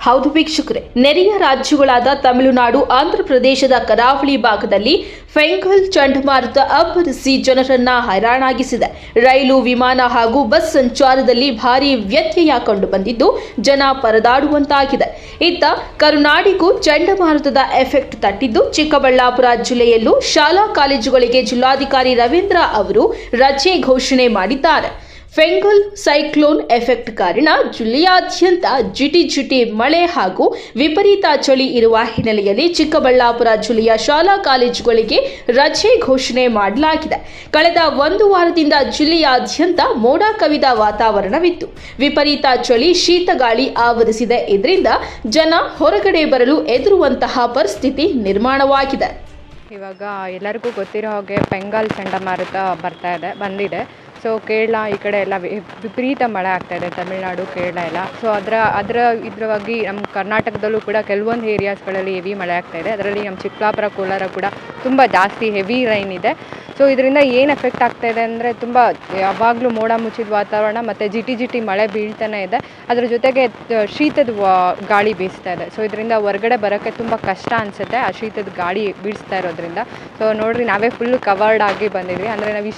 ಹೌದು ವೀಕ್ಷಕರೇ, ನೆರೆಯ ರಾಜ್ಯಗಳಾದ ತಮಿಳುನಾಡು, ಆಂಧ್ರಪ್ರದೇಶದ ಕರಾವಳಿ ಭಾಗದಲ್ಲಿ ಫೆಂಗಲ್ ಚಂಡಮಾರುತ ಅಬ್ಬರಿಸಿ ಜನರನ್ನ ಹೈರಾಣಾಗಿಸಿದೆ. ರೈಲು, ವಿಮಾನ ಹಾಗೂ ಬಸ್ ಸಂಚಾರದಲ್ಲಿ ಭಾರೀ ವ್ಯತ್ಯಯ ಕಂಡುಬಂದಿದ್ದು ಜನ ಪರದಾಡುವಂತಾಗಿದೆ. ಇತ್ತ ಕರುನಾಡಿಗೂ ಚಂಡಮಾರುತದ ಎಫೆಕ್ಟ್ ತಟ್ಟಿದ್ದು ಚಿಕ್ಕಬಳ್ಳಾಪುರ ಜಿಲ್ಲೆಯಲ್ಲೂ ಶಾಲಾ ಕಾಲೇಜುಗಳಿಗೆ ಜಿಲ್ಲಾಧಿಕಾರಿ ರವೀಂದ್ರ ಅವರು ರಜೆ ಘೋಷಣೆ ಮಾಡಿದ್ದಾರೆ. ಫೆಂಗಲ್ ಸೈಕ್ಲೋನ್ ಎಫೆಕ್ಟ್ ಕಾರಣ ಜಿಲ್ಲೆಯಾದ್ಯಂತ ಜಿಟಿ ಮಳೆ ಹಾಗೂ ವಿಪರೀತ ಚಳಿ ಇರುವ ಹಿನ್ನೆಲೆಯಲ್ಲಿ ಚಿಕ್ಕಬಳ್ಳಾಪುರ ಜಿಲ್ಲೆಯ ಶಾಲಾ ಕಾಲೇಜುಗಳಿಗೆ ರಜೆ ಘೋಷಣೆ ಮಾಡಲಾಗಿದೆ. ಕಳೆದ ಒಂದು ವಾರದಿಂದ ಜಿಲ್ಲೆಯಾದ್ಯಂತ ಮೋಡ ಕವಿದ ವಾತಾವರಣವಿತ್ತು. ವಿಪರೀತ ಚಳಿ, ಶೀತಗಾಳಿ ಆವರಿಸಿದೆ. ಇದರಿಂದ ಜನ ಹೊರಗಡೆ ಬರಲು ಹೆದರುವಂತಹ ಪರಿಸ್ಥಿತಿ ನಿರ್ಮಾಣವಾಗಿದೆ. ಇವಾಗ ಎಲ್ಲರಿಗೂ ಗೊತ್ತಿರೋ ಹಾಗೆ ಫೆಂಗಲ್ ಚಂಡಮಾರುತ ಬಂದಿದೆ. ಸೊ ಕೇರಳ ಈ ಕಡೆ ಎಲ್ಲ ವಿಪರೀತ ಮಳೆ ಆಗ್ತಾಯಿದೆ, ತಮಿಳುನಾಡು, ಕೇರಳ ಎಲ್ಲ. ಸೊ ಇದರವಾಗಿ ನಮ್ಮ ಕರ್ನಾಟಕದಲ್ಲೂ ಕೂಡ ಕೆಲವೊಂದು ಏರಿಯಾಸ್ಗಳಲ್ಲಿ ಹೆವಿ ಮಳೆ ಆಗ್ತಾಯಿದೆ. ಅದರಲ್ಲಿ ನಮ್ಮ ಚಿಕ್ಕಬಳ್ಳಾಪುರ, ಕೋಲಾರ ಕೂಡ ತುಂಬ ಜಾಸ್ತಿ ಹೆವಿ ರೈನ್ ಇದೆ. ಸೊ ಇದರಿಂದ ಏನು ಎಫೆಕ್ಟ್ ಆಗ್ತಾಯಿದೆ ಅಂದರೆ ತುಂಬ ಯಾವಾಗಲೂ ಮೋಡ ಮುಚ್ಚಿದ ವಾತಾವರಣ ಮತ್ತು ಜಿಟಿ ಮಳೆ ಬೀಳ್ತಾನೆ ಇದೆ. ಅದರ ಜೊತೆಗೆ ಶೀತದ ಗಾಳಿ ಬೀಸ್ತಾ ಇದೆ. ಸೊ ಇದರಿಂದ ಹೊರಗಡೆ ಬರೋಕ್ಕೆ ತುಂಬ ಕಷ್ಟ ಅನಿಸುತ್ತೆ, ಆ ಶೀತದ ಗಾಳಿ ಬೀಳಿಸ್ತಾ ಇರೋದ್ರಿಂದ. ಸೊ ನೋಡಿರಿ, ನಾವೇ ಫುಲ್ ಕವರ್ಡ್ ಆಗಿ ಬಂದಿದ್ವಿ. ಅಂದರೆ ನಾವು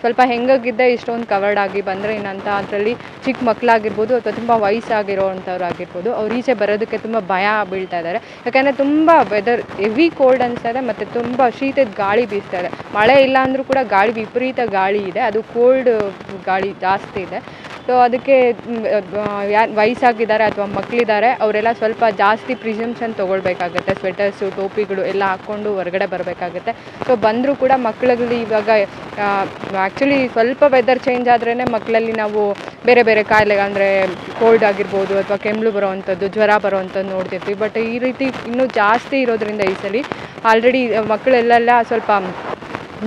ಸ್ವಲ್ಪ ಹೆಂಗಾಗಿದ್ದೆ ಇಷ್ಟೊಂದು ಕವರ್ಡ್ ಆಗಿ ಬಂದರೆ ಏನಂತ, ಅದರಲ್ಲಿ ಚಿಕ್ಕ ಮಕ್ಕಳಾಗಿರ್ಬೋದು ಅಥವಾ ತುಂಬ ವಯಸ್ಸಾಗಿರೋವಂಥವ್ರು ಆಗಿರ್ಬೋದು, ಅವ್ರು ಈಚೆ ಬರೋದಕ್ಕೆ ತುಂಬ ಭಯ ಬೀಳ್ತಾ ಇದ್ದಾರೆ. ಯಾಕಂದರೆ ತುಂಬ ವೆದರ್ ಹೆವಿ ಕೋಲ್ಡ್ ಅನಿಸ್ತಾ ಇದೆ ಮತ್ತು ತುಂಬ ಶೀತದ ಗಾಳಿ ಬೀಸ್ತಾ ಇದೆ. ಮಳೆ ಇಲ್ಲ ಅಂದರೂ ಕೂಡ ಗಾಳಿ, ವಿಪರೀತ ಗಾಳಿ ಇದೆ, ಅದು ಕೋಲ್ಡ್ ಗಾಳಿ ಜಾಸ್ತಿ ಇದೆ. ಸೊ ಅದಕ್ಕೆ ಯಾರು ವಯಸ್ಸಾಗಿದ್ದಾರೆ ಅಥವಾ ಮಕ್ಕಳಿದ್ದಾರೆ ಅವರೆಲ್ಲ ಸ್ವಲ್ಪ ಜಾಸ್ತಿ ಪ್ರಿಸಂಪ್ಷನ್ ತೊಗೊಳ್ಬೇಕಾಗತ್ತೆ. ಸ್ವೆಟರ್ಸು, ಟೋಪಿಗಳು ಎಲ್ಲ ಹಾಕ್ಕೊಂಡು ಹೊರಗಡೆ ಬರಬೇಕಾಗತ್ತೆ. ಸೊ ಬಂದರೂ ಕೂಡ ಮಕ್ಕಳುಗಳು ಇವಾಗ ಆ್ಯಕ್ಚುಲಿ ಸ್ವಲ್ಪ ವೆದರ್ ಚೇಂಜ್ ಆದ್ರೇ ಮಕ್ಕಳಲ್ಲಿ ನಾವು ಬೇರೆ ಬೇರೆ ಕಾಯಿಲೆ, ಅಂದರೆ ಕೋಲ್ಡ್ ಆಗಿರ್ಬೋದು ಅಥವಾ ಕೆಮ್ಮು ಬರೋವಂಥದ್ದು, ಜ್ವರ ಬರೋವಂಥದ್ದು ನೋಡ್ತಿರ್ತೀವಿ. ಬಟ್ ಈ ರೀತಿ ಇನ್ನೂ ಜಾಸ್ತಿ ಇರೋದ್ರಿಂದ ಈ ಸಲ ಆಲ್ರೆಡಿ ಮಕ್ಕಳೆಲ್ಲ ಸ್ವಲ್ಪ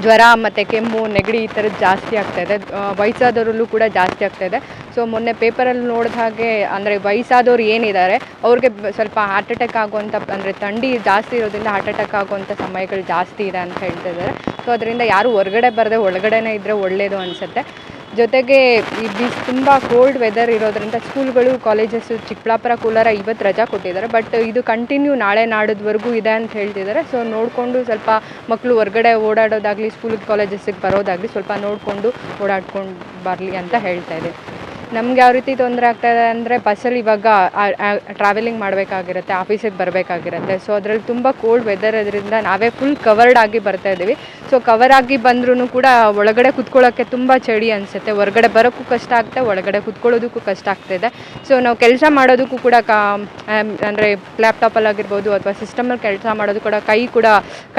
ಜ್ವರ ಮತ್ತು ಕೆಮ್ಮು, ನೆಗಡಿ ಈ ಥರದ್ದು ಜಾಸ್ತಿ ಆಗ್ತಾಯಿದೆ. ವಯಸ್ಸಾದವರಲ್ಲೂ ಕೂಡ ಜಾಸ್ತಿ ಆಗ್ತಾಯಿದೆ. ಸೊ ಮೊನ್ನೆ ಪೇಪರಲ್ಲಿ ನೋಡಿದ ಹಾಗೆ, ಅಂದರೆ ವಯಸ್ಸಾದವ್ರು ಏನಿದ್ದಾರೆ ಅವ್ರಿಗೆ ಸ್ವಲ್ಪ ಹಾರ್ಟ್ ಅಟ್ಯಾಕ್ ಆಗುವಂಥ, ಅಂದರೆ ಥಂಡಿ ಜಾಸ್ತಿ ಇರೋದ್ರಿಂದ ಹಾರ್ಟ್ ಅಟ್ಯಾಕ್ ಆಗುವಂಥ ಸಮಯಗಳು ಜಾಸ್ತಿ ಇದೆ ಅಂತ ಹೇಳ್ತಿದ್ದಾರೆ. ಸೊ ಅದರಿಂದ ಯಾರು ಹೊರಗಡೆ ಬರದೆ ಒಳಗಡೆನೇ ಇದ್ದರೆ ಒಳ್ಳೆಯದು ಅನಿಸುತ್ತೆ. ಜೊತೆಗೆ ಈ ತುಂಬ ಕೋಲ್ಡ್ ವೆದರ್ ಇರೋದ್ರಿಂದ ಸ್ಕೂಲ್ಗಳು, ಕಾಲೇಜಸ್ಸು, ಚಿಕ್ಕಬಳ್ಳಾಪುರ, ಕೋಲಾರ ಇವತ್ತು ರಜಾ ಕೊಟ್ಟಿದ್ದಾರೆ. ಬಟ್ ಇದು ಕಂಟಿನ್ಯೂ ನಾಳೆ ನಾಡಿದ್ವರೆಗೂ ಇದೆ ಅಂತ ಹೇಳ್ತಿದ್ದಾರೆ. ಸೊ ನೋಡಿಕೊಂಡು ಸ್ವಲ್ಪ ಮಕ್ಕಳು ಹೊರಗಡೆ ಓಡಾಡೋದಾಗಲಿ, ಸ್ಕೂಲಿಗೆ ಕಾಲೇಜಸ್ಸಿಗೆ ಬರೋದಾಗಲಿ ಸ್ವಲ್ಪ ನೋಡಿಕೊಂಡು ಓಡಾಡ್ಕೊಂಡು ಬರಲಿ ಅಂತ ಹೇಳ್ತಾ ಇದೆ. ನಮ್ಗೆ ಯಾವ ರೀತಿ ತೊಂದರೆ ಆಗ್ತಾಯಿದೆ ಅಂದರೆ, ಬಸ್ಸಲ್ಲಿ ಇವಾಗ ಟ್ರಾವೆಲಿಂಗ್ ಮಾಡಬೇಕಾಗಿರುತ್ತೆ, ಆಫೀಸಿಗೆ ಬರಬೇಕಾಗಿರುತ್ತೆ. ಸೊ ಅದರಲ್ಲಿ ತುಂಬ ಕೋಲ್ಡ್ ವೆದರ್ ಇರೋದ್ರಿಂದ ನಾವೇ ಫುಲ್ ಕವರ್ಡ್ ಆಗಿ ಬರ್ತಾಯಿದ್ದೀವಿ. ಸೊ ಕವರ್ ಆಗಿ ಬಂದ್ರೂ ಕೂಡ ಒಳಗಡೆ ಕುತ್ಕೊಳ್ಳೋಕ್ಕೆ ತುಂಬ ಚಳಿ ಅನಿಸುತ್ತೆ. ಹೊರಗಡೆ ಬರೋಕ್ಕೂ ಕಷ್ಟ ಆಗುತ್ತೆ, ಒಳಗಡೆ ಕುತ್ಕೊಳ್ಳೋದಕ್ಕೂ ಕಷ್ಟ ಆಗ್ತಾಯಿದೆ. ಸೊ ನಾವು ಕೆಲಸ ಮಾಡೋದಕ್ಕೂ ಕೂಡ ಅಂದರೆ ಲ್ಯಾಪ್ಟಾಪಲ್ಲಾಗಿರ್ಬೋದು ಅಥವಾ ಸಿಸ್ಟಮಲ್ಲಿ ಕೆಲಸ ಮಾಡೋದು ಕೂಡ ಕೈ ಕೂಡ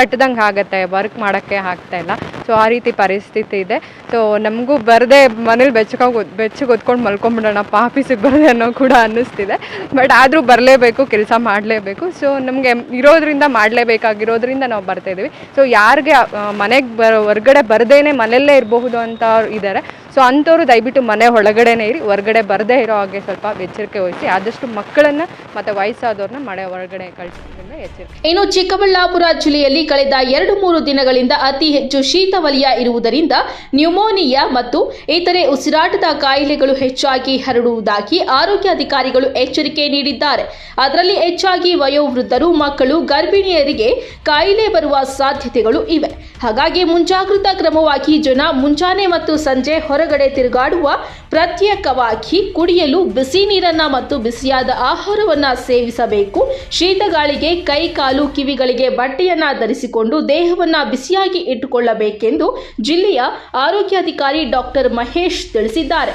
ಕಟ್ಟದಂಗೆ ಆಗುತ್ತೆ, ವರ್ಕ್ ಮಾಡೋಕ್ಕೆ ಆಗ್ತಾಯಿಲ್ಲ. ಸೊ ಆ ರೀತಿ ಪರಿಸ್ಥಿತಿ ಇದೆ. ಸೊ ನಮಗೂ ಬರದೆ ಮನೇಲಿ ಬೆಚ್ಚಗೆ ಹೊತ್ಕೊಂಡು ಮಲ್ಕೊಂಬಿಡೋಣಪ್ಪ ಆಫೀಸಿಗೆ ಬರದೆ ಅನ್ನೋ ಕೂಡ ಅನ್ನಿಸ್ತಿದೆ. ಬಟ್ ಆದರೂ ಬರಲೇಬೇಕು, ಕೆಲಸ ಮಾಡಲೇಬೇಕು. ಸೊ ನಮಗೆ ಇರೋದ್ರಿಂದ ಮಾಡಲೇಬೇಕಾಗಿರೋದ್ರಿಂದ ನಾವು ಬರ್ತಾಯಿದ್ದೀವಿ. ಸೊ ಯಾರಿಗೆ ಮನೆಗೆ ಹೊರಗಡೆ ಬರದೇನೆ ಮನೆಯಲ್ಲೇ ಇರಬಹುದು ಅಂತ ಇದ್ದಾರೆ. ಸೊ ಅಂಥವ್ರು ದಯವಿಟ್ಟು ಮನೆ ಒಳಗಡೆನೇ ಇರಿ, ಹೊರಗಡೆ ಬರದೇ ಇರೋ ಹಾಗೆ ಸ್ವಲ್ಪ ಎಚ್ಚರಿಕೆ ವಹಿಸಿ. ಆದಷ್ಟು ಮಕ್ಕಳನ್ನು ಮತ್ತು ವಯಸ್ಸಾದವ್ರನ್ನ ಮನೆ ಹೊರಗಡೆ ಕಳಿಸೋದ್ರಿಂದ ಎಚ್ಚರಿಕೆ. ಇನ್ನು ಚಿಕ್ಕಬಳ್ಳಾಪುರ ಜಿಲ್ಲೆಯಲ್ಲಿ ಕಳೆದ 2-3 ದಿನಗಳಿಂದ ಅತಿ ಹೆಚ್ಚು ಶೀತವಲಯ ಇರುವುದರಿಂದ ನ್ಯೂಮೋನಿಯಾ ಮತ್ತು ಇತರೆ ಉಸಿರಾಟದ ಕಾಯಿಲೆಗಳು ಹೆಚ್ಚಾಗಿ ಹರಡುವುದಾಗಿ ಆರೋಗ್ಯಾಧಿಕಾರಿಗಳು ಎಚ್ಚರಿಕೆ ನೀಡಿದ್ದಾರೆ. ಅದರಲ್ಲಿ ಹೆಚ್ಚಾಗಿ ವಯೋವೃದ್ಧರು, ಮಕ್ಕಳು, ಗರ್ಭಿಣಿಯರಿಗೆ ಕಾಯಿಲೆ ಬರುವ ಸಾಧ್ಯತೆಗಳು ಇವೆ. ಹಾಗಾಗಿ ಮುಂಜಾಗ್ರತಾ ಕ್ರಮವಾಗಿ ಜನ ಮುಂಜಾನೆ ಮತ್ತು ಸಂಜೆ ಹೊರಗಡೆ ತಿರುಗಾಡುವ, ಪ್ರತ್ಯೇಕವಾಗಿ ಕುಡಿಯಲು ಬಿಸಿ ನೀರನ್ನ ಮತ್ತು ಬಿಸಿಯಾದ ಆಹಾರವನ್ನ ಸೇವಿಸಬೇಕು. ಶೀತಗಾಳಿಗೆ ಕೈ, ಕಾಲು, ಕಿವಿಗಳಿಗೆ ಬಟ್ಟೆಯನ್ನ ಧರಿಸಿಕೊಂಡು ದೇಹವನ್ನ ಬಿಸಿಯಾಗಿ ಇಟ್ಟುಕೊಳ್ಳಬೇಕೆಂದು ಜಿಲ್ಲೆಯ ಆರೋಗ್ಯಾಧಿಕಾರಿ ಡಾಕ್ಟರ್ ಮಹೇಶ್ ತಿಳಿಸಿದ್ದಾರೆ.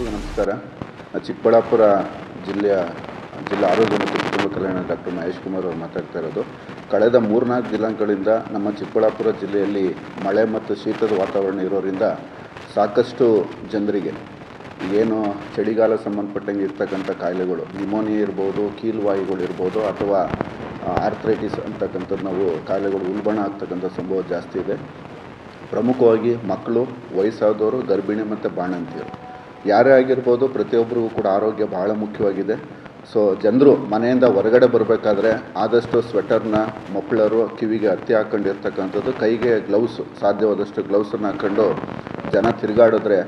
ನಮಸ್ಕಾರ. ಚಿಕ್ಕಬಳ್ಳಾಪುರ ಜಿಲ್ಲಾ ಆರೋಗ್ಯ ಮತ್ತು ಕುಟುಂಬ ಕಲ್ಯಾಣ ಡಾಕ್ಟರ್ ಮಹೇಶ್ ಕುಮಾರ್ ಅವರು ಮಾತಾಡ್ತಾ ಇರೋದು. ಕಳೆದ 3-4 ದಿನಾಂಕಗಳಿಂದ ನಮ್ಮ ಚಿಕ್ಕಬಳ್ಳಾಪುರ ಜಿಲ್ಲೆಯಲ್ಲಿ ಮಳೆ ಮತ್ತು ಶೀತದ ವಾತಾವರಣ ಇರೋದ್ರಿಂದ ಸಾಕಷ್ಟು ಜನರಿಗೆ ಏನು ಚಳಿಗಾಲ ಸಂಬಂಧಪಟ್ಟಂಗೆ ಇರ್ತಕ್ಕಂಥ ಕಾಯಿಲೆಗಳು, ನ್ಯೂಮೋನಿಯಾ ಇರ್ಬೋದು, ಕೀಲುವಾಯುಗಳು ಇರ್ಬೋದು, ಅಥವಾ ಆರ್ಥ್ರೈಟಿಸ್ ಅಂತಕ್ಕಂಥದ್ದು ನಾವು ಕಾಯಿಲೆಗಳು ಉಲ್ಬಣ ಆಗ್ತಕ್ಕಂಥ ಸಂಭವ ಜಾಸ್ತಿ ಇದೆ. ಪ್ರಮುಖವಾಗಿ ಮಕ್ಕಳು, ವಯಸ್ಸಾದವರು, ಗರ್ಭಿಣಿ ಮತ್ತು ಬಾಣಂತಿಯರು ಯಾರೇ ಆಗಿರ್ಬೋದು, ಪ್ರತಿಯೊಬ್ಬರಿಗೂ ಕೂಡ ಆರೋಗ್ಯ ಬಹಳ ಮುಖ್ಯವಾಗಿದೆ. ಸೊ ಜನರು ಮನೆಯಿಂದ ಹೊರಗಡೆ ಬರಬೇಕಾದ್ರೆ ಆದಷ್ಟು ಸ್ವೆಟರ್ನ ಮಫ್ಲರು ಕಿವಿಗೆ ಹತ್ತಿ ಹಾಕ್ಕೊಂಡಿರ್ತಕ್ಕಂಥದ್ದು, ಕೈಗೆ ಗ್ಲೌಸು, ಸಾಧ್ಯವಾದಷ್ಟು ಗ್ಲೌಸನ್ನು ಹಾಕ್ಕೊಂಡು ಜನ ತಿರುಗಾಡಿದ್ರೆ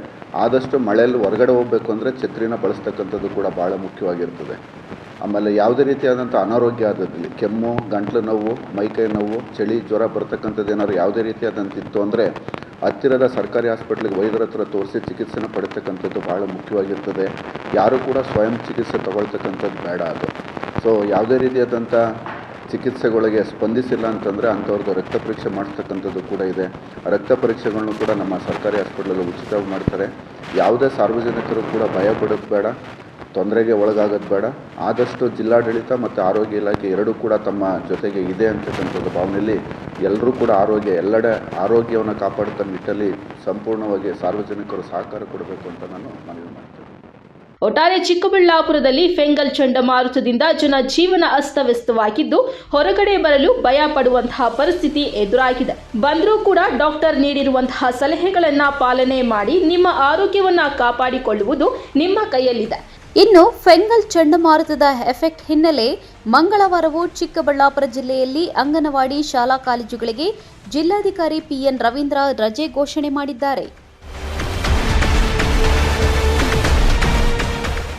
ಆದಷ್ಟು ಮಳೆಯಲ್ಲಿ ಹೊರಗಡೆ ಹೋಗಬೇಕು ಅಂದರೆ ಛತ್ರಿನ ಬಳಸ್ತಕ್ಕಂಥದ್ದು ಕೂಡ ಭಾಳ ಮುಖ್ಯವಾಗಿರ್ತದೆ. ಆಮೇಲೆ ಯಾವುದೇ ರೀತಿಯಾದಂಥ ಅನಾರೋಗ್ಯ ಆದಲ್ಲಿ ಕೆಮ್ಮು, ಗಂಟ್ಲು ನೋವು, ಮೈಕೈ ನೋವು, ಚಳಿ, ಜ್ವರ ಬರ್ತಕ್ಕಂಥದ್ದು ಏನಾದ್ರು ಯಾವುದೇ ರೀತಿಯಾದಂತಿತ್ತು ಅಂದರೆ ಹತ್ತಿರದ ಸರ್ಕಾರಿ ಹಾಸ್ಪಿಟ್ಲಿಗೆ ವೈದ್ಯರ ಹತ್ರ ತೋರಿಸಿ ಚಿಕಿತ್ಸೆನ ಪಡಿತಕ್ಕಂಥದ್ದು ಭಾಳ ಮುಖ್ಯವಾಗಿರ್ತದೆ. ಯಾರೂ ಕೂಡ ಸ್ವಯಂ ಚಿಕಿತ್ಸೆ ತಗೊಳ್ತಕ್ಕಂಥದ್ದು ಬೇಡ ಅದು. ಸೊ ಯಾವುದೇ ರೀತಿಯಾದಂಥ ಚಿಕಿತ್ಸೆಗಳಿಗೆ ಸ್ಪಂದಿಸಿಲ್ಲ ಅಂತಂದರೆ ಅಂಥವ್ರದ್ದು ರಕ್ತ ಪರೀಕ್ಷೆ ಮಾಡಿಸ್ತಕ್ಕಂಥದ್ದು ಕೂಡ ಇದೆ. ರಕ್ತ ಪರೀಕ್ಷೆಗಳನ್ನು ಕೂಡ ನಮ್ಮ ಸರ್ಕಾರಿ ಹಾಸ್ಪಿಟ್ಲಲ್ಲಿ ಉಚಿತವಾಗಿ ಮಾಡ್ತಾರೆ. ಯಾವುದೇ ಸಾರ್ವಜನಿಕರು ಕೂಡ ಭಯ ಪಡೋದು ಬೇಡ, ತೊಂದರೆಗೆ ಒಳಗಾಗೋದು ಬೇಡ. ಆದಷ್ಟು ಜಿಲ್ಲಾಡಳಿತ ಮತ್ತು ಆರೋಗ್ಯ ಇಲಾಖೆ ಎರಡೂ ಕೂಡ ತಮ್ಮ ಜೊತೆಗೆ ಇದೆ ಅಂತಕ್ಕಂಥದ್ದು ಭಾವನೆಯಲ್ಲಿ ಎಲ್ಲರೂ ಕೂಡ ಎಲ್ಲೆಡೆ ಆರೋಗ್ಯವನ್ನು ಕಾಪಾಡುತ್ತ ನಿಟ್ಟಲ್ಲಿ ಸಂಪೂರ್ಣವಾಗಿ ಸಾರ್ವಜನಿಕರು ಸಹಕಾರ ಕೊಡಬೇಕು ಅಂತ ನಾನು ಮನವಿ ಮಾಡ್ತೇನೆ. ಒಟ್ಟಾರೆ ಚಿಕ್ಕಬಳ್ಳಾಪುರದಲ್ಲಿ ಫೆಂಗಲ್ ಚಂಡಮಾರುತದಿಂದ ಜನಜೀವನ ಅಸ್ತವ್ಯಸ್ತವಾಗಿದ್ದು ಹೊರಗಡೆ ಬರಲು ಭಯ ಪಡುವಂತಹ ಪರಿಸ್ಥಿತಿ ಎದುರಾಗಿದೆ. ಬಂದರೂ ಕೂಡ ಡಾಕ್ಟರ್ ನೀಡಿರುವಂತಹ ಸಲಹೆಗಳನ್ನು ಪಾಲನೆ ಮಾಡಿ ನಿಮ್ಮ ಆರೋಗ್ಯವನ್ನು ಕಾಪಾಡಿಕೊಳ್ಳುವುದು ನಿಮ್ಮ ಕೈಯಲ್ಲಿದೆ. ಇನ್ನು ಫೆಂಗಲ್ ಚಂಡಮಾರುತದ ಎಫೆಕ್ಟ್ ಹಿನ್ನೆಲೆ ಮಂಗಳವಾರವೂ ಚಿಕ್ಕಬಳ್ಳಾಪುರ ಜಿಲ್ಲೆಯಲ್ಲಿ ಅಂಗನವಾಡಿ ಶಾಲಾ ಕಾಲೇಜುಗಳಿಗೆ ಜಿಲ್ಲಾಧಿಕಾರಿ ಪಿಎನ್ ರವೀಂದ್ರ ರಜೆ ಘೋಷಣೆ ಮಾಡಿದ್ದಾರೆ.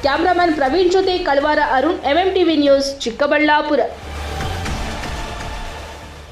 ಕ್ಯಾಮರಾಮನ್ ಪ್ರವೀಣ್ ಜೊತೆ ಕಳವಾರ ಅರುಣ್, ಎಂಎಂಟಿವಿ ನ್ಯೂಸ್, ಚಿಕ್ಕಬಳ್ಳಾಪುರ.